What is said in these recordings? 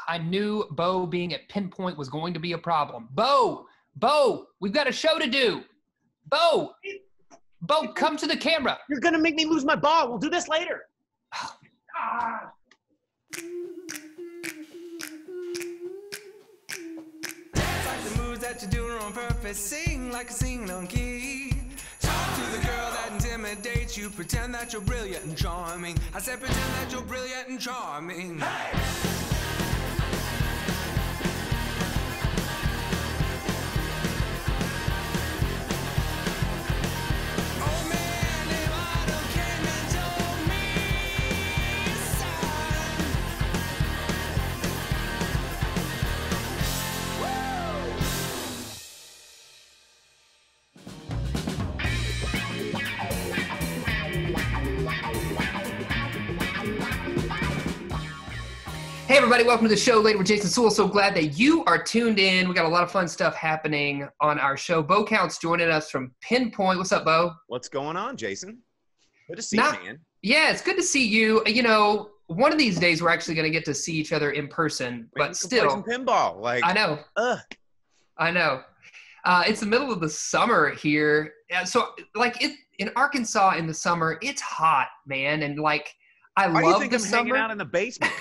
I knew Bo being at Pinpoint was going to be a problem. Bo, we've got a show to do. Bo, come to the camera. You're going to make me lose my ball. We'll do this later. Dance like the moves that you're doing on purpose. Sing like a sing on key. Talk to the girl that intimidates you. Pretend that you're brilliant and charming. I said pretend that you're brilliant and charming. Hey! Hey everybody, welcome to the show. Later with Jason Suel. So glad that you are tuned in. We got a lot of fun stuff happening on our show. Bo Count's joining us from Pinpoint. What's up, Bo? What's going on, Jason? Good to see you, man. Yeah, it's good to see you. You know, one of these days we're actually going to get to see each other in person, but still. Play some pinball. Like, I know. I know. It's the middle of the summer here. So, like, in Arkansas in the summer, it's hot, man. And, like, I love the summer. Hanging out in the basement?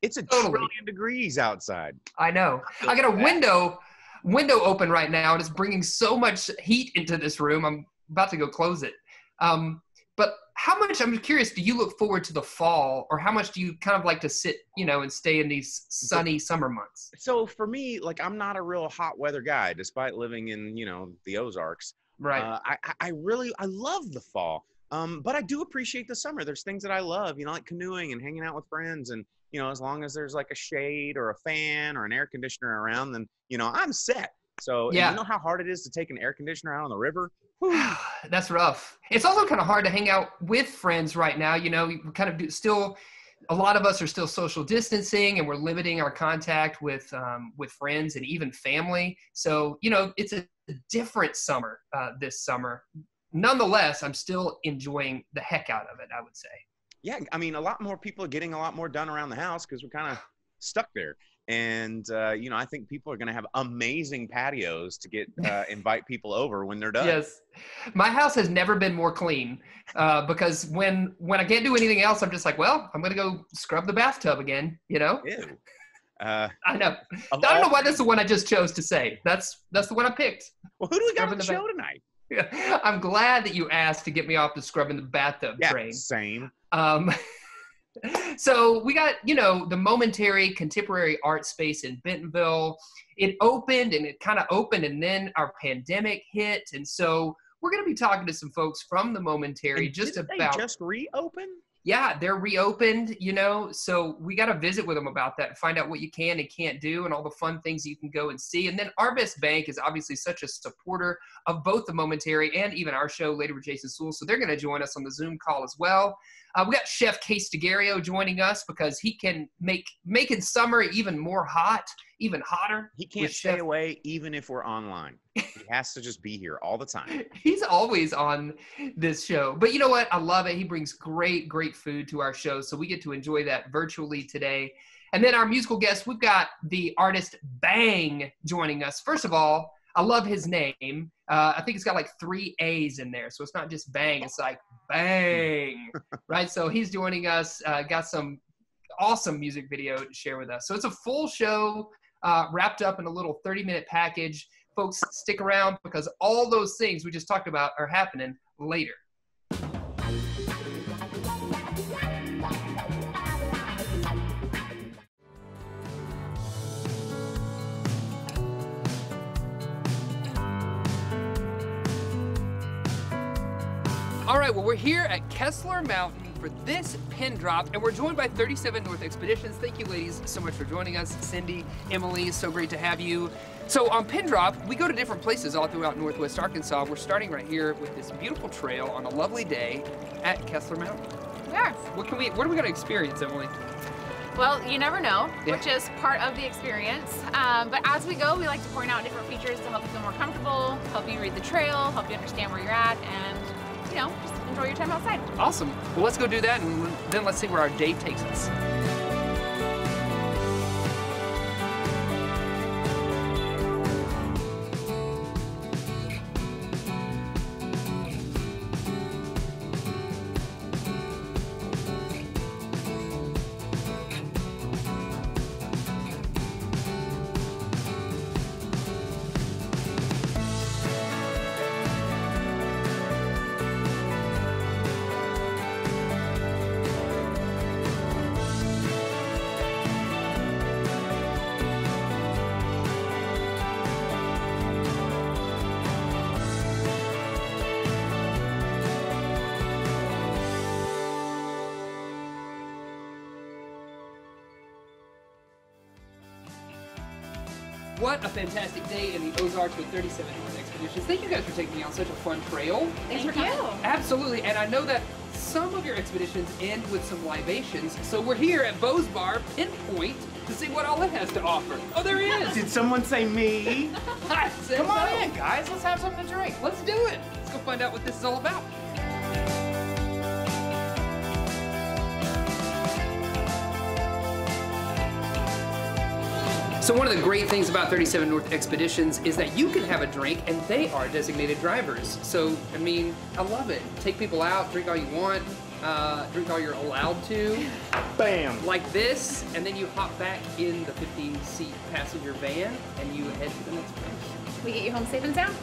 It's a trillion degrees outside. I know. I got a window open right now, and it's bringing so much heat into this room. I'm about to go close it. But how much, I'm curious, do you look forward to the fall, or how much do you kind of like to sit, and stay in these sunny summer months? So for me, like, I'm not a real hot weather guy, despite living in, the Ozarks. Right. I love the fall. But I do appreciate the summer. There's things that I love, like canoeing and hanging out with friends. And, as long as there's like a shade or a fan or an air conditioner around, then, I'm set. So yeah. You know how hard it is to take an air conditioner out on the river? That's rough. It's also kind of hard to hang out with friends right now. We kind of a lot of us are still social distancing, and we're limiting our contact with friends and even family. So, it's a different summer this summer. Nonetheless, I'm still enjoying the heck out of it, I would say. Yeah, I mean, a lot more people are getting a lot more done around the house because we're kind of stuck there. And, I think people are going to have amazing patios to get invite people over when they're done. Yes. My house has never been more clean because when I can't do anything else, I'm just like, well, I'm going to go scrub the bathtub again, Ew. I know. I don't know why that's the one I just chose to say. That's the one I picked. Well, who do we got on the show tonight? Yeah. I'm glad that you asked to get me off the scrubbing the bathtub train. Same. So we got, the Momentary contemporary art space in Bentonville. It opened and then our pandemic hit. And so we're going to be talking to some folks from the Momentary. They just reopen? Yeah, they're reopened, so we got to visit with them about that and find out what you can and can't do and all the fun things you can go and see. And then Our Best Bank is obviously such a supporter of both the Momentary and even our show Later with Jason Suel, so they're going to join us on the Zoom call as well. We got Chef Case Dighero joining us because he can making summer even more hot, even hotter. He can't stay away even if we're online. He has to just be here all the time. He's always on this show. But you know what? I love it. He brings great, great food to our show, so we get to enjoy that virtually today. And then our musical guest, we've got the artist Baaang joining us. First of all, I love his name. I think it's got like 3 A's in there. So it's not just bang, it's like bang, right? So he's joining us, got some awesome music video to share with us. So it's a full show wrapped up in a little 30-minute package. Folks, stick around because all those things we just talked about are happening later. All right, well, we're here at Kessler Mountain for this pin drop, and we're joined by 37 North Expeditions. Thank you, ladies, so much for joining us. Cindy, Emily, so great to have you. So on pin drop, we go to different places all throughout Northwest Arkansas. We're starting right here with this beautiful trail on a lovely day at Kessler Mountain. Yeah. What are we going to experience, Emily? Well, you never know, which is part of the experience. But as we go, we like to point out different features to help you feel more comfortable, help you read the trail, help you understand where you're at, and just enjoy your time outside. Awesome. Well, let's go do that, and then let's see where our day takes us. what a fantastic day in the Ozarks with 37 North Expeditions. Thank you guys for taking me on such a fun trail. Thanks for coming. Absolutely, and I know that some of your expeditions end with some libations, so we're here at Beau's Bar, Pinpoint, to see what all it has to offer. Oh, there he is. Did someone say me? I said Come on so. in, guys. Let's have something to drink. Let's do it. Let's go find out what this is all about. So one of the great things about 37 North Expeditions is that you can have a drink and they are designated drivers. So, I mean, I love it. Take people out, drink all you want, drink all you're allowed to. Bam. Like this, and then you hop back in the 15-seat passenger van and you head to the next place. We get you home safe and sound.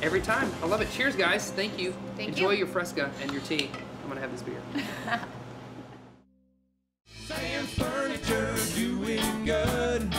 Every time. I love it. Cheers, guys. Thank you. Enjoy you. your Fresca and your tea. I'm gonna have this beer. Sam's Furniture doing good.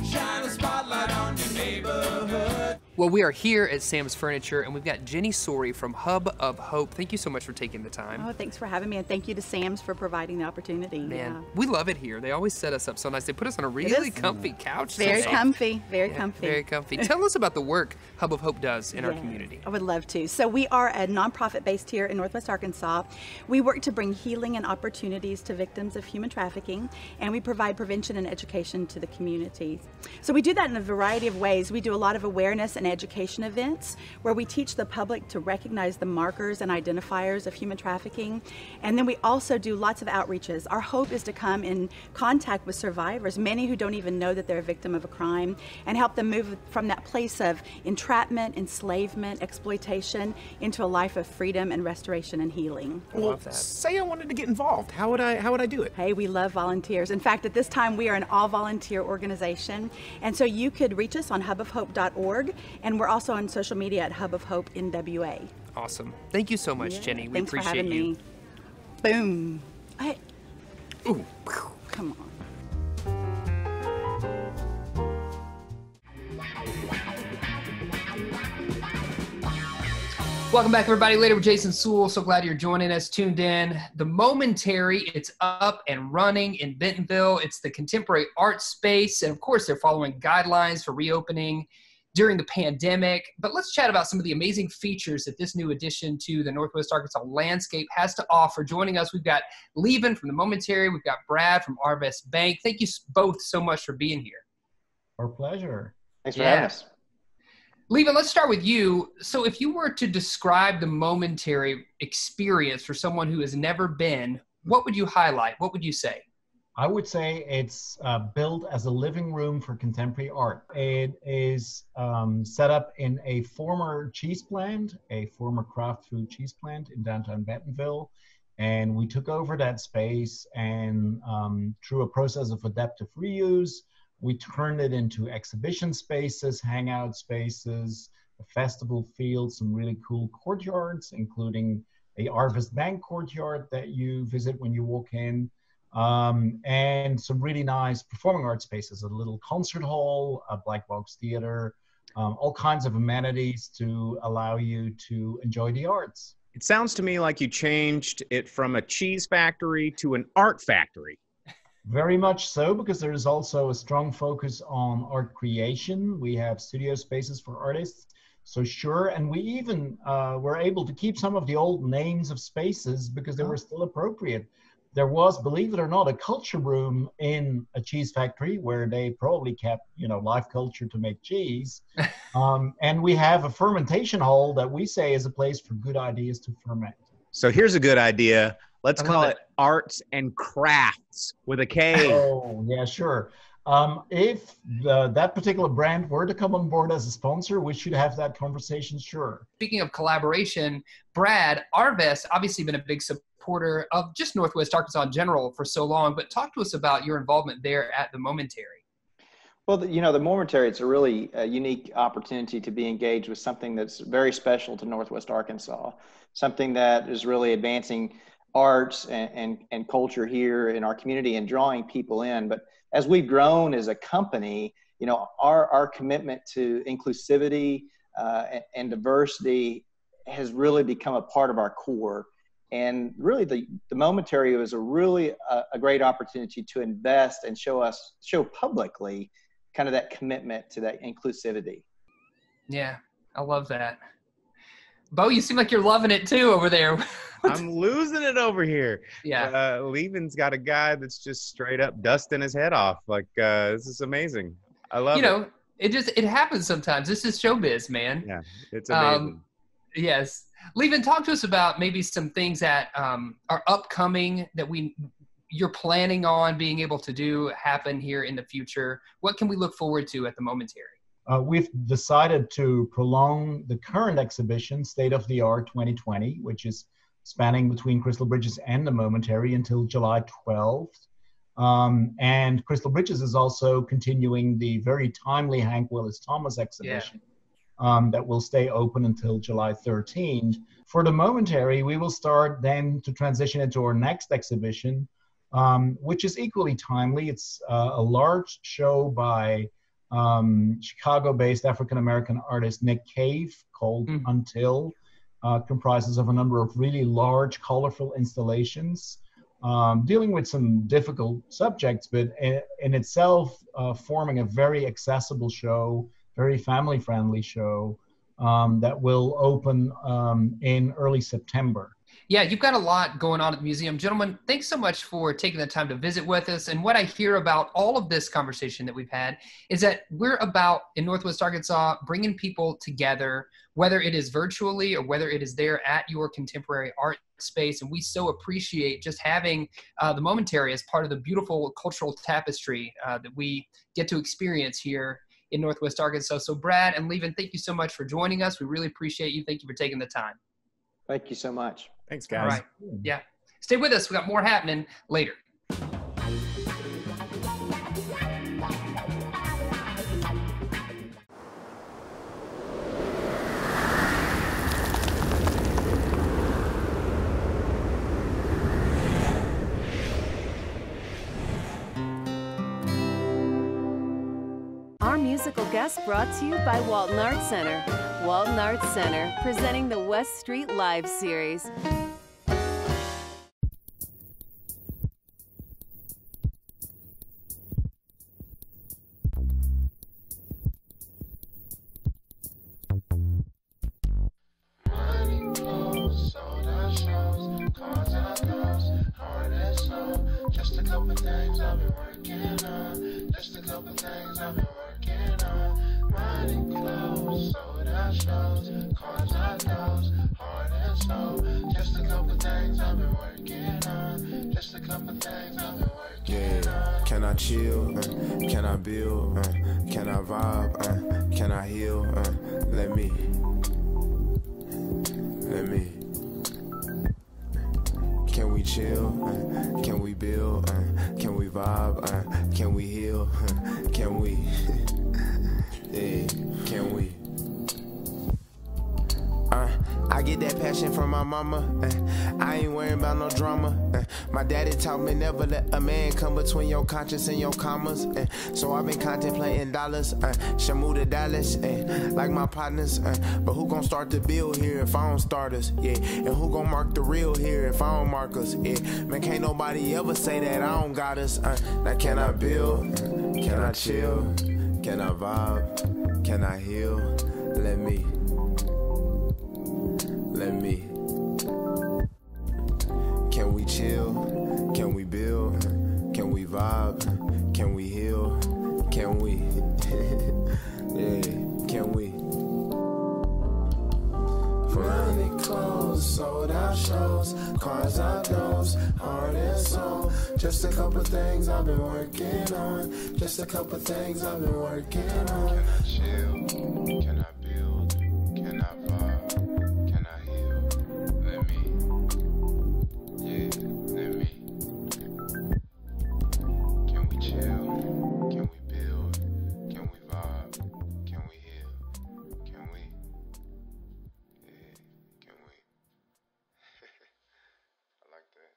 Shine a spotlight on your neighborhood. Well, we are here at Sam's Furniture, and we've got Jenny Sorey from Hub of Hope. Thank you so much for taking the time. Oh, thanks for having me, and thank you to Sam's for providing the opportunity. Man, we love it here. They always set us up so nice. They put us on a really comfy couch. Very so comfy, very comfy. Very comfy. Tell us about the work Hub of Hope does in our community. I would love to. So we are a nonprofit based here in Northwest Arkansas. We work to bring healing and opportunities to victims of human trafficking, and we provide prevention and education to the community. So we do that in a variety of ways. We do a lot of awareness and education events where we teach the public to recognize the markers and identifiers of human trafficking. And then we also do lots of outreaches. Our hope is to come in contact with survivors, many who don't even know that they're a victim of a crime, and help them move from that place of entrapment, enslavement, exploitation into a life of freedom and restoration and healing. Well, say I wanted to get involved. How would I do it? Hey, we love volunteers. In fact, at this time, we are an all-volunteer organization. And so you could reach us on hubofhope.org, and we're also on social media at Hub of Hope NWA. Awesome. Thank you so much, Jenny. We Thanks appreciate for having you. me. Boom. Ooh. Come on. Welcome back, everybody. Later with Jason Suel. So glad you're joining us, tuned in. The Momentary, it's up and running in Bentonville. It's the contemporary art space. And of course, they're following guidelines for reopening during the pandemic. But let's chat about some of the amazing features that this new addition to the Northwest Arkansas landscape has to offer. Joining us, we've got Levin from the Momentary. We've got Brad from Arvest Bank. Thank you both so much for being here. Our pleasure. Thanks for having us. Levin, let's start with you. So if you were to describe the Momentary experience for someone who has never been, what would you highlight? What would you say? I would say it's built as a living room for contemporary art. It is set up in a former cheese plant, a former craft food cheese plant in downtown Bentonville. And we took over that space, and through a process of adaptive reuse, we turned it into exhibition spaces, hangout spaces, a festival field, some really cool courtyards, including a Arvest Bank courtyard that you visit when you walk in, and some really nice performing art spaces, a little concert hall, a black box theater, all kinds of amenities to allow you to enjoy the arts. It sounds to me like you changed it from a cheese factory to an art factory. Very much so, because there is also a strong focus on art creation. We have studio spaces for artists, so sure. And we even were able to keep some of the old names of spaces because they were still appropriate. There was, believe it or not, a culture room in a cheese factory where they probably kept, live culture to make cheese. And we have a fermentation hall that we say is a place for good ideas to ferment. So here's a good idea. Let's call it Arts and Crafts with a K. Oh, yeah, sure. If that particular brand were to come on board as a sponsor, we should have that conversation, sure. Speaking of collaboration, Brad, Arvest obviously been a big supporter of just Northwest Arkansas in general for so long, but talk to us about your involvement there at the Momentary. Well, the Momentary, it's a really unique opportunity to be engaged with something that's very special to Northwest Arkansas, something that is really advancing arts and culture here in our community and drawing people in. But as we've grown as a company, our commitment to inclusivity and diversity has really become a part of our core. And really the Momentary was a really a great opportunity to invest and show publicly kind of that commitment to that inclusivity. Yeah, I love that. Bo, you seem like you're loving it too over there. I'm losing it over here. Yeah. Levin's got a guy that's just straight up dusting his head off. Like, this is amazing. I love it. It happens sometimes. This is showbiz, man. Yeah, it's amazing. Yes. Levin, talk to us about maybe some things that are upcoming that you're planning on being able to do happen here in the future. What can we look forward to at the Momentary? We've decided to prolong the current exhibition, State of the Art 2020, which is spanning between Crystal Bridges and the Momentary until July 12th. And Crystal Bridges is also continuing the very timely Hank Willis Thomas exhibition that will stay open until July 13th. For the Momentary, we will start then to transition into our next exhibition, which is equally timely. It's a large show by Chicago-based African-American artist Nick Cave called Until. Comprises of a number of really large, colorful installations dealing with some difficult subjects, but in itself forming a very accessible show, very family-friendly show that will open in early September. Yeah, you've got a lot going on at the museum. Gentlemen, thanks so much for taking the time to visit with us. And what I hear about all of this conversation that we've had is that we're about, in Northwest Arkansas, bringing people together, whether it is virtually or whether it is there at your contemporary art space. And we so appreciate just having the Momentary as part of the beautiful cultural tapestry that we get to experience here in Northwest Arkansas. So Brad and Levin, thank you so much for joining us. We really appreciate you. Thank you for taking the time. Thank you so much. Thanks, guys. All right. Yeah. Stay with us. We got more happening later. Our musical guest brought to you by Walton Arts Center. Walton Arts Center, presenting the West Street Live series. Just a couple things I've been working on. Just a couple things I've been working on. Money, clothes, sold out shows, cars outdoors, heart and soul. Just a couple things I've been working on. Just a couple things I've been working on. Can I chill? Can I build? Can I vibe? Can I heal? Let me. Can we chill? Can we build? Can we vibe? Can we heal? Can we? Yeah, can we? I get that passion from my mama. I ain't worrying about no drama. My daddy taught me never let a man come between your conscience and your commas. So I've been contemplating dollars. Shamu to Dallas, like my partners. But who gon' start the bill here if I don't start us? Yeah, and who gon' mark the real here if I don't mark us? Yeah, man, can't nobody ever say that I don't got us. Now can I build? Can I chill? Can I vibe? Can I heal? Let me. Can we chill? Can we build? Can we vibe? Can we heal? Can we? Yeah, can we? Running clothes, sold out shows, cars outdoors, heart and soul. Just a couple things I've been working on. Just a couple things I've been working on. Can I chill? Can I build? Can I vibe? Can I heal? Let me. Yeah, let me. Can we chill? Can we build? Can we vibe? Can we heal? Can we? Yeah, can we? I like that.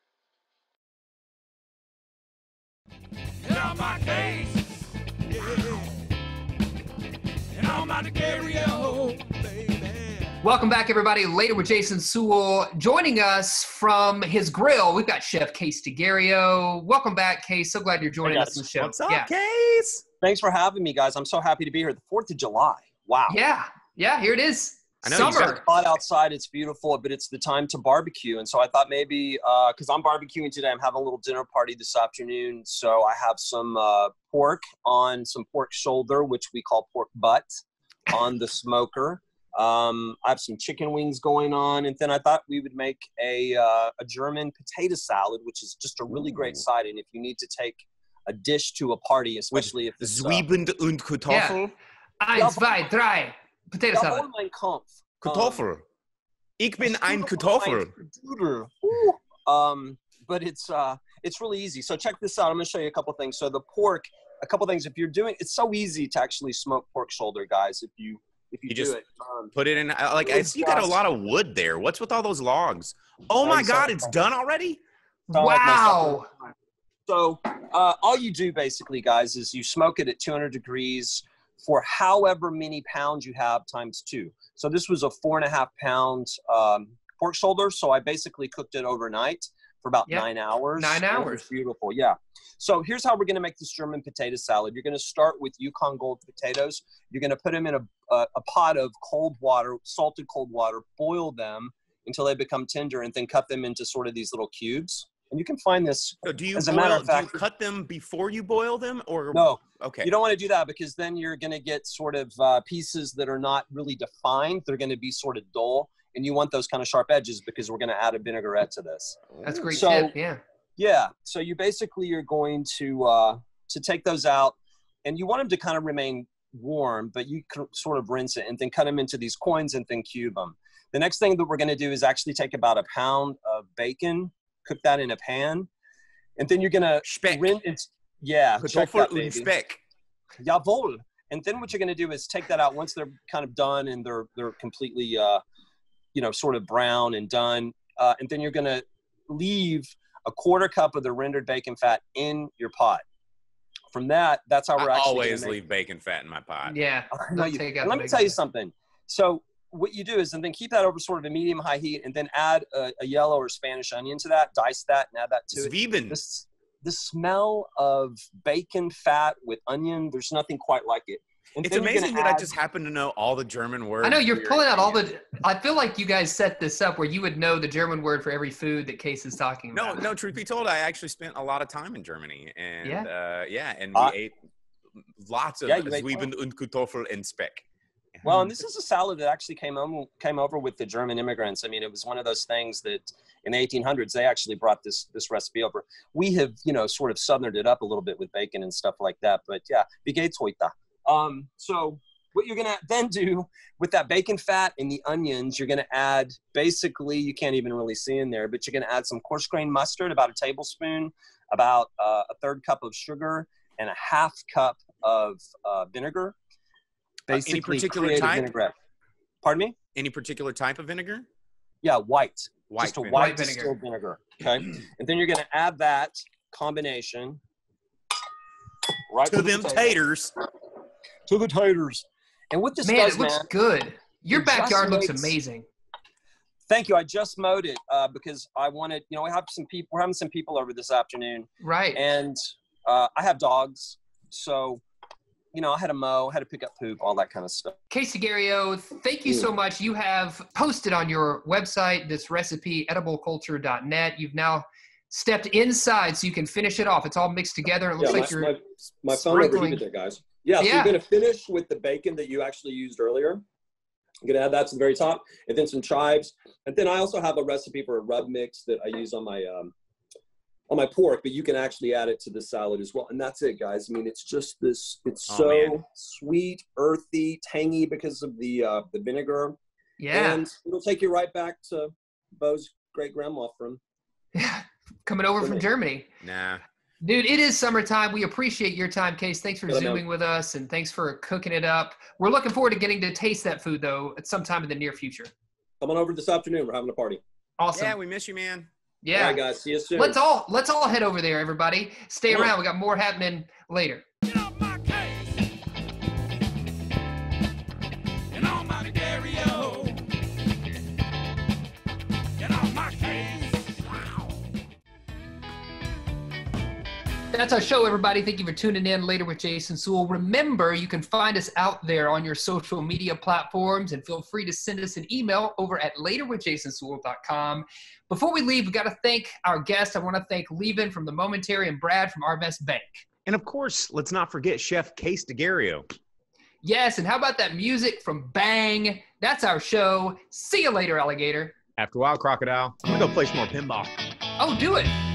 Get out my case, yeah. And I'm about to carry a baby. Welcome back, everybody. Later with Jason Suel. Joining us from his grill, we've got Chef Case Dighero. Welcome back, Case. So glad you're joining us on the show. What's up, Case? Thanks for having me, guys. I'm so happy to be here. The 4th of July. Wow. Yeah. Yeah, here it is. I know, Summer. It's hot outside. It's beautiful, but it's the time to barbecue. And so I thought maybe, because I'm barbecuing today, I'm having a little dinner party this afternoon. So I have some pork on some pork shoulder, which we call pork butt, on the smoker. I have some chicken wings going on. And then I thought we would make a German potato salad, which is just a really great side. And if you need to take a dish to a party, especially if it's Zwiebeln und Kartoffel. Yeah. 1, 2, 3. Potato salad. Mein Kampf. Kartoffel. Ich bin ein Kartoffel. But it's really easy. So check this out. I'm going to show you a couple things. So the pork, a couple things. If you're doing, it's so easy to actually smoke pork shoulder, guys. If you just do it, put it in. Like I see, you got a lot of wood there. What's with all those logs? Oh my God, it's done already. Wow. So all you do basically, guys, is you smoke it at 200 degrees for however many pounds you have times 2. So this was a 4.5 pound pork shoulder. So I basically cooked it overnight for about 9 hours. 9 hours. Beautiful. Yeah. So here's how we're going to make this German potato salad. You're going to start with Yukon Gold potatoes. You're going to put them in a pot of cold water, salted cold water, boil them until they become tender, and then cut them into sort of these little cubes. And you can find this, so do you as a matter of fact, do you cut them before you boil them, or no? Okay. You don't want to do that, because then you're going to get sort of pieces that are not really defined. They're going to be sort of dull, and you want those kind of sharp edges, because we're going to add a vinaigrette to this. That's a great tip. Yeah. Yeah. So you basically you're going to take those out, and you want them to kind of remain warm, but you can sort of rinse it and then cut them into these coins and then cube them. The next thing that we're going to do is actually take about a pound of bacon, cook that in a pan, and then you're going to rinse it. Yeah. Kartoffel und Speck. Jawohl. And then what you're going to do is take that out once they're kind of done and they're completely, sort of brown and done. And then you're going to leave a 1/4 cup of the rendered bacon fat in your pot. From that, that's how we're I actually always leave bacon fat in my pot. Yeah. Let me tell you something. So what you do is, and then keep that over sort of a medium-high heat, and then add a yellow or Spanish onion to that, dice that, and add that to Zwiebeln. it. The smell of bacon fat with onion, there's nothing quite like it. And it's amazing that I just happen to know all the German words. I know you're pulling out all the. I feel like you guys set this up where you would know the German word for every food that Case is talking about. No. Truth be told, I actually spent a lot of time in Germany, and and we ate lots of Zwiebeln und Kartoffel and Speck. Well, and this is a salad that actually came over with the German immigrants. I mean, it was one of those things that in the 1800s they actually brought this recipe over. We have sort of southerned it up a little bit with bacon and stuff like that. But yeah, wie geht's heute? So what you're gonna then do with that bacon fat and the onions, you're gonna add, basically, you can't even really see in there, but you're gonna add some coarse grained mustard, about a tablespoon, about a 1/3 cup of sugar, and a 1/2 cup of vinegar. Basically, any particular type? Vinaigrette. Pardon me? Any particular type of vinegar? Yeah, white. Just a vinegar. white distilled vinegar. Okay, and then you're gonna add that combination right to them taters. To the taters. And what this man, does, it looks good. Your backyard looks amazing. Thank you. I just mowed it because I wanted, we have some people. We're having some people over this afternoon. Right. And I have dogs, so I had to mow, had to pick up poop, all that kind of stuff. Case Dighero, thank you so much. You have posted on your website this recipe, edibleculture.net. You've now stepped inside so you can finish it off. It's all mixed together. It looks like you're my phone overheated there, guys. Yeah, so you're going to finish with the bacon that you actually used earlier. I'm going to add that to the very top, and then some chives. And then I also have a recipe for a rub mix that I use on my pork, but you can actually add it to the salad as well. And that's it, guys. I mean, it's just this, it's sweet, earthy, tangy because of the vinegar. Yeah. And it'll take you right back to Bo's great grandma coming over from Germany. Nah. Dude, it is summertime. We appreciate your time, Case. Thanks for Zooming with us, and thanks for cooking it up. We're looking forward to getting to taste that food, though, at some time in the near future. Come on over this afternoon. We're having a party. Awesome. Yeah, we miss you, man. Yeah. All right, guys. See you soon. Let's all head over there, everybody. Stay around. We got more happening later. Get off my case. And on my Dighero. Get off my case. That's our show, everybody. Thank you for tuning in Later with Jason Suel. Remember, you can find us out there on your social media platforms, and feel free to send us an email over at laterwithjasonsuel.com. Before we leave, we've got to thank our guests. I want to thank Levin from the Momentary and Brad from Our Best Bank. And of course, let's not forget Chef Case Dighero. Yes, and how about that music from Baaang? That's our show. See you later, alligator. After a while, crocodile, I'm going to go play some more pinball. Oh, do it.